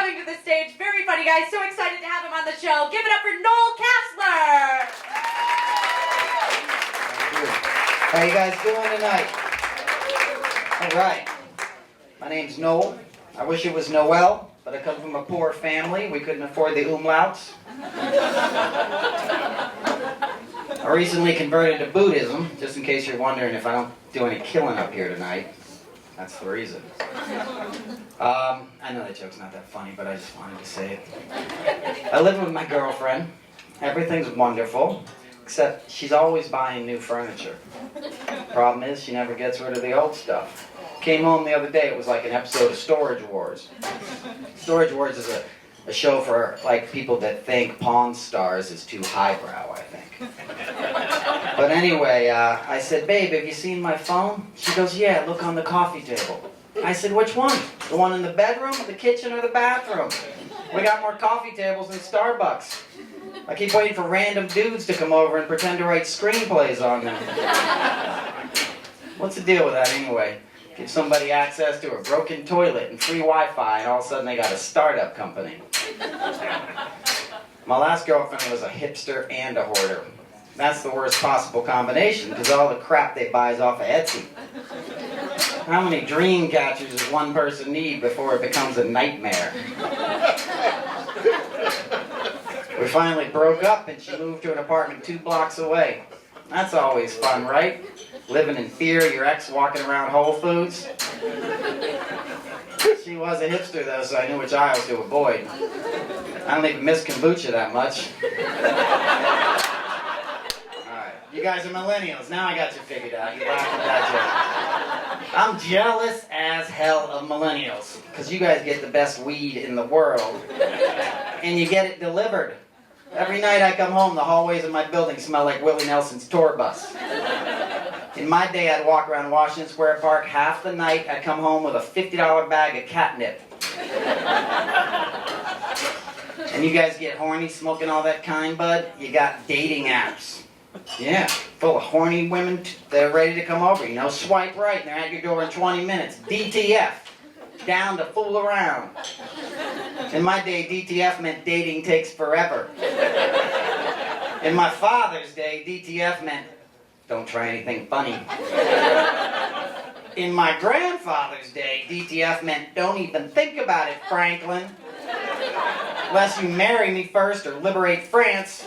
coming to the stage. Very funny guy. So excited to have him on the show. Give it up for Noel Casler. How you guys doing tonight? All right. My name's Noel. I wish it was Noel, but I come from a poor family. We couldn't afford the umlauts. I recently converted to Buddhism, just in case you're wondering if I don't do any killing up here tonight. That's the reason. I know that joke's not that funny, but I just wanted to say it. I live with my girlfriend. Everything's wonderful, except she's always buying new furniture. Problem is, she never gets rid of the old stuff. Came home the other day, it was like an episode of Storage Wars. Storage Wars is a show for like people that think Pawn Stars is too highbrow, I think. But anyway, I said, babe, have you seen my phone? She goes, yeah, look on the coffee table. I said, which one? The one in the bedroom, the kitchen, or the bathroom? We got more coffee tables than Starbucks. I keep waiting for random dudes to come over and pretend to write screenplays on them. What's the deal with that anyway? Give somebody access to a broken toilet and free Wi-Fi, and all of a sudden they got a startup company. My last girlfriend was a hipster and a hoarder. That's the worst possible combination, because all the crap they buy is off of Etsy. How many dream catchers does one person need before it becomes a nightmare? We finally broke up and she moved to an apartment 2 blocks away. That's always fun, right? Living in fear of your ex walking around Whole Foods. She was a hipster though, so I knew which aisles to avoid. I don't even miss kombucha that much. Alright, you guys are millennials. Now I got you figured out. You laughed at that joke. I'm jealous as hell of millennials, because you guys get the best weed in the world, and you get it delivered. Every night I come home, the hallways of my building smell like Willie Nelson's tour bus. In my day, I'd walk around Washington Square Park half the night. I'd come home with a $50 bag of catnip. And you guys get horny smoking all that kind, bud? You got dating apps. Yeah, full of horny women that are ready to come over. You know, swipe right and they're at your door in 20 minutes. DTF. Down to fool around. In my day, DTF meant dating takes forever. In my father's day, DTF meant don't try anything funny. In my grandfather's day, DTF meant don't even think about it, Franklin. Unless you marry me first or liberate France.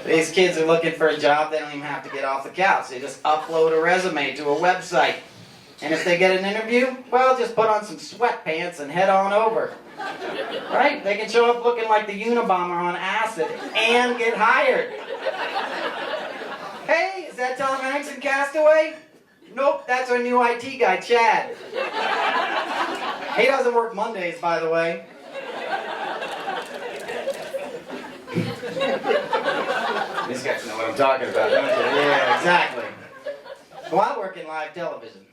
These kids are looking for a job, they don't even have to get off the couch. They just upload a resume to a website. And if they get an interview, well, just put on some sweatpants and head on over. Right? They can show up looking like the Unabomber on acid and get hired. Hey, is that Tom Hanks in Castaway? Nope, that's our new IT guy, Chad. He doesn't work Mondays, by the way. These guys know what I'm talking about, don't you? Yeah, exactly. Well, I work in live television.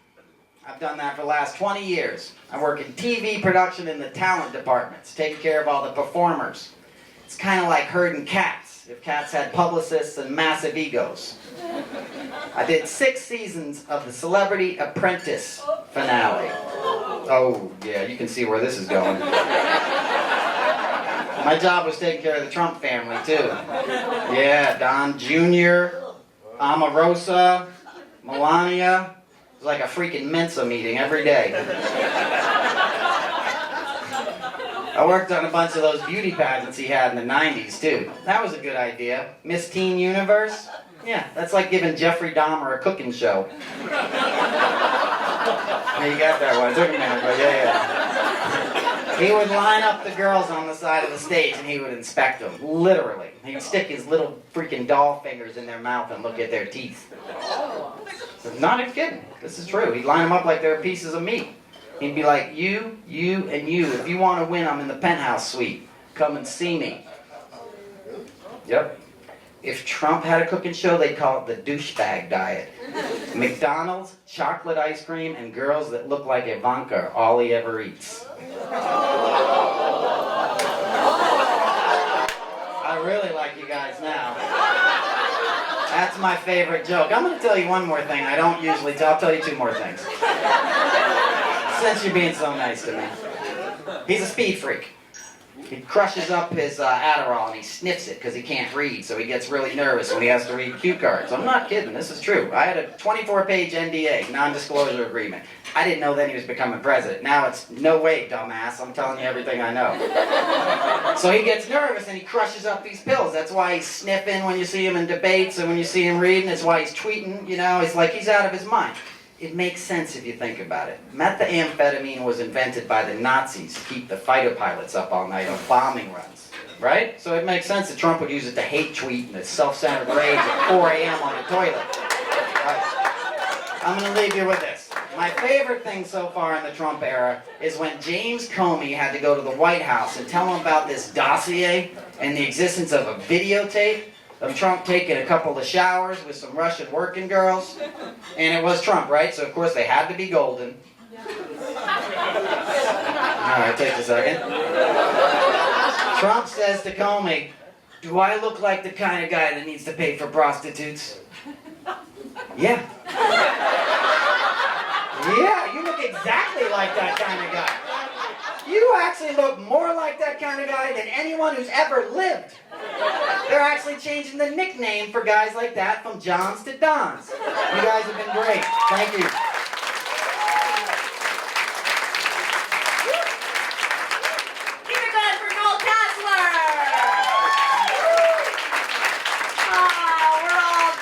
I've done that for the last 20 years. I work in TV production in the talent departments, taking care of all the performers. It's kind of like herding cats, if cats had publicists and massive egos. I did 6 seasons of the Celebrity Apprentice finale. Oh, yeah, you can see where this is going. My job was taking care of the Trump family, too. Yeah, Don Jr., Omarosa, Melania. It was like a freaking Mensa meeting every day. I worked on a bunch of those beauty pageants he had in the 90s, too. That was a good idea. Miss Teen Universe? Yeah, that's like giving Jeffrey Dahmer a cooking show. Yeah, you got that one. It took a minute, but yeah. He would line up the girls on the side of the stage and he would inspect them, literally. He would stick his little freaking doll fingers in their mouth and look at their teeth. Not even kidding. This is true. He'd line them up like they were pieces of meat. He'd be like, you, and you. If you want to win, I'm in the penthouse suite. Come and see me. Yep. If Trump had a cooking show, they'd call it the douchebag diet. McDonald's, chocolate ice cream, and girls that look like Ivanka are all he ever eats. I really like you guys now. That's my favorite joke. I'm going to tell you one more thing. I don't usually tell. I'll tell you two more things. Since you're being so nice to me. He's a speed freak. He crushes up his Adderall and he sniffs it because he can't read, so he gets really nervous when he has to read cue cards. I'm not kidding, this is true. I had a 24-page NDA, non-disclosure agreement. I didn't know then he was becoming president. Now it's, no way, dumbass, I'm telling you everything I know. So he gets nervous and he crushes up these pills. That's why he's sniffing when you see him in debates and when you see him reading. That's why he's tweeting, you know, it's like he's out of his mind. It makes sense if you think about it. Methamphetamine was invented by the Nazis to keep the fighter pilots up all night on bombing runs, right? So it makes sense that Trump would use it to hate tweet and his self-centered rage at 4 a.m. on the toilet. Right. I'm going to leave you with this. My favorite thing so far in the Trump era is when James Comey had to go to the White House and tell him about this dossier and the existence of a videotape of Trump taking a couple of showers with some Russian working girls. And it was Trump, right? So of course they had to be golden. Alright, take a second. Trump says to Comey, "Do I look like the kind of guy that needs to pay for prostitutes?" "Yeah." "Yeah, you look exactly like that kind of guy. You actually look more like that kind of guy than anyone who's ever lived." They're actually changing the nickname for guys like that from Johns to Dons. You guys have been great. Thank you.